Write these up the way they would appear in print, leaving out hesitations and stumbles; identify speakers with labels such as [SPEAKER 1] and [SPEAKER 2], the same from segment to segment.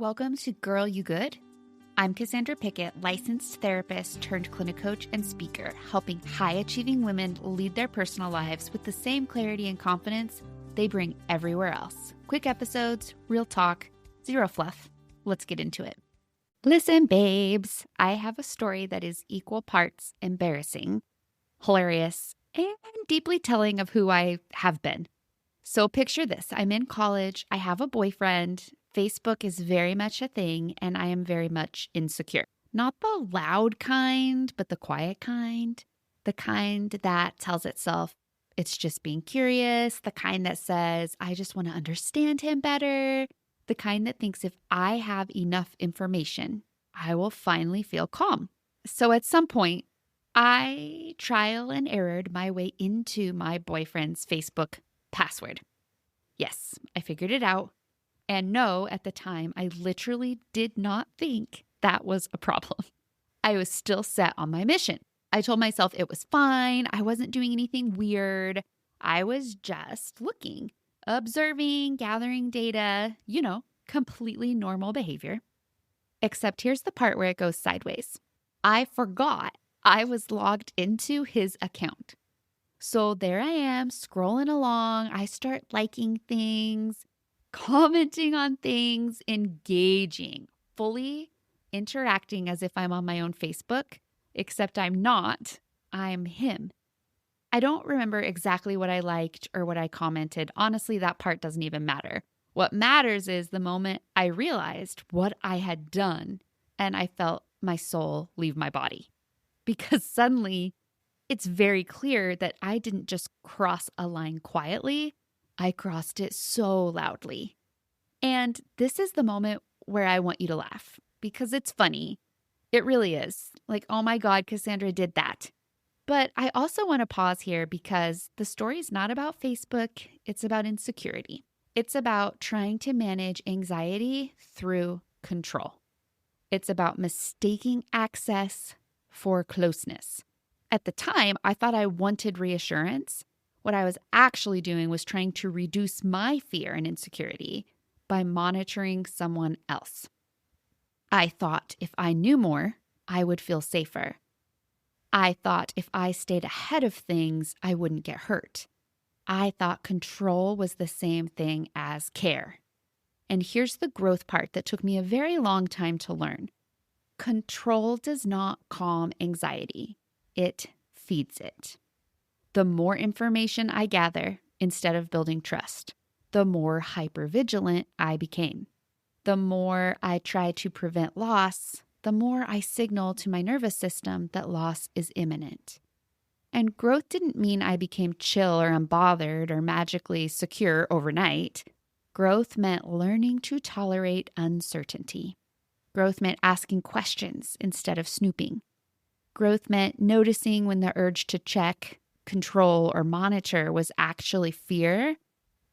[SPEAKER 1] Welcome to Girl You Good. I'm Cassandra Pickett, licensed therapist turned clinic coach and speaker, helping high-achieving women lead their personal lives with the same clarity and confidence they bring everywhere else. Quick episodes, real talk, zero fluff. Let's get into it. Listen, babes, I have a story that is equal parts embarrassing, hilarious, and deeply telling of who I have been. So picture this. I'm in college. I have a boyfriend. Facebook is very much a thing, and I am very much insecure. Not the loud kind, but the quiet kind. The kind that tells itself it's just being curious. The kind that says, I just want to understand him better. The kind that thinks if I have enough information, I will finally feel calm. So at some point, I trial and errored my way into my boyfriend's Facebook password. Yes, I figured it out. And no, at the time, I literally did not think that was a problem. I was still set on my mission. I told myself it was fine. I wasn't doing anything weird. I was just looking, observing, gathering data, completely normal behavior. Except here's the part where it goes sideways. I forgot I was logged into his account. So there I am scrolling along. I start liking things, commenting on things, engaging, fully interacting as if I'm on my own Facebook, except I'm not. I'm him. I don't remember exactly what I liked or what I commented. Honestly, that part doesn't even matter. What matters is the moment I realized what I had done and I felt my soul leave my body. Because suddenly it's very clear that I didn't just cross a line quietly. I crossed it so loudly. And this is the moment where I want you to laugh because it's funny. It really is. Like, oh my God, Cassandra did that. But I also want to pause here because the story is not about Facebook. It's about insecurity. It's about trying to manage anxiety through control. It's about mistaking access for closeness. At the time, I thought I wanted reassurance. What I was actually doing was trying to reduce my fear and insecurity by monitoring someone else. I thought if I knew more, I would feel safer. I thought if I stayed ahead of things, I wouldn't get hurt. I thought control was the same thing as care. And here's the growth part that took me a very long time to learn. Control does not calm anxiety. It feeds it. The more information I gather instead of building trust, the more hypervigilant I became. The more I try to prevent loss, the more I signal to my nervous system that loss is imminent. And growth didn't mean I became chill or unbothered or magically secure overnight. Growth meant learning to tolerate uncertainty. Growth meant asking questions instead of snooping. Growth meant noticing when the urge to check, control, or monitor was actually fear,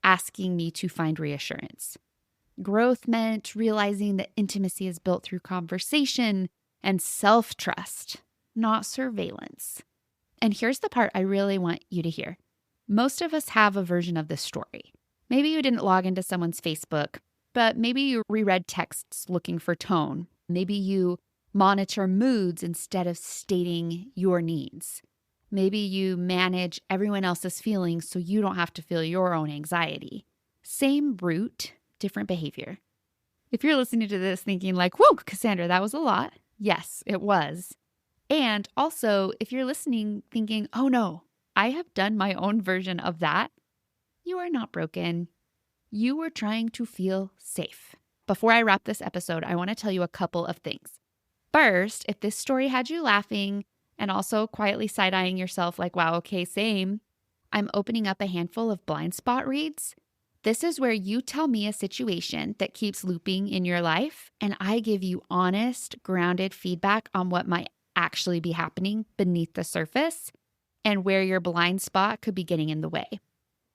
[SPEAKER 1] asking me to find reassurance. Growth meant realizing that intimacy is built through conversation and self-trust, not surveillance. And here's the part I really want you to hear. Most of us have a version of this story. Maybe you didn't log into someone's Facebook, but maybe you reread texts looking for tone. Maybe you monitor moods instead of stating your needs. Maybe you manage everyone else's feelings so you don't have to feel your own anxiety. Same root, different behavior. If you're listening to this thinking like, whoa, Cassandra, that was a lot. Yes, it was. And also, if you're listening thinking, oh no, I have done my own version of that, you are not broken. You were trying to feel safe. Before I wrap this episode, I want to tell you a couple of things. First, if this story had you laughing and also quietly side-eyeing yourself like, wow, okay, same, I'm opening up a handful of blind spot reads. This is where you tell me a situation that keeps looping in your life, and I give you honest, grounded feedback on what might actually be happening beneath the surface and where your blind spot could be getting in the way.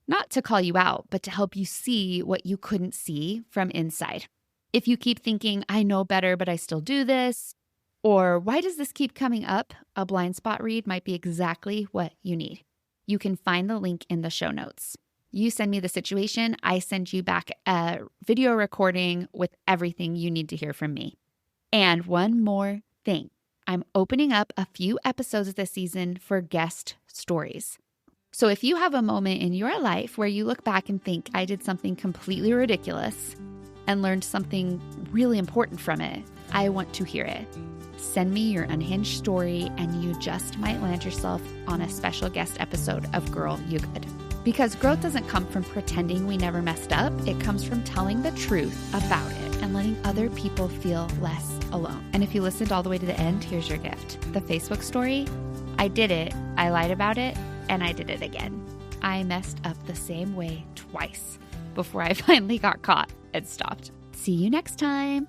[SPEAKER 1] Not to call you out, but to help you see what you couldn't see from inside. If you keep thinking, I know better, but I still do this, or why does this keep coming up? A blind spot read might be exactly what you need. You can find the link in the show notes. You send me the situation, I send you back a video recording with everything you need to hear from me. And one more thing. I'm opening up a few episodes this season for guest stories. So if you have a moment in your life where you look back and think, I did something completely ridiculous and learned something really important from it, I want to hear it. Send me your unhinged story and you just might land yourself on a special guest episode of Girl, You Good. Because growth doesn't come from pretending we never messed up. It comes from telling the truth about it and letting other people feel less alone. And if you listened all the way to the end, here's your gift. The Facebook story, I did it, I lied about it, and I did it again. I messed up the same way twice before I finally got caught and stopped. See you next time.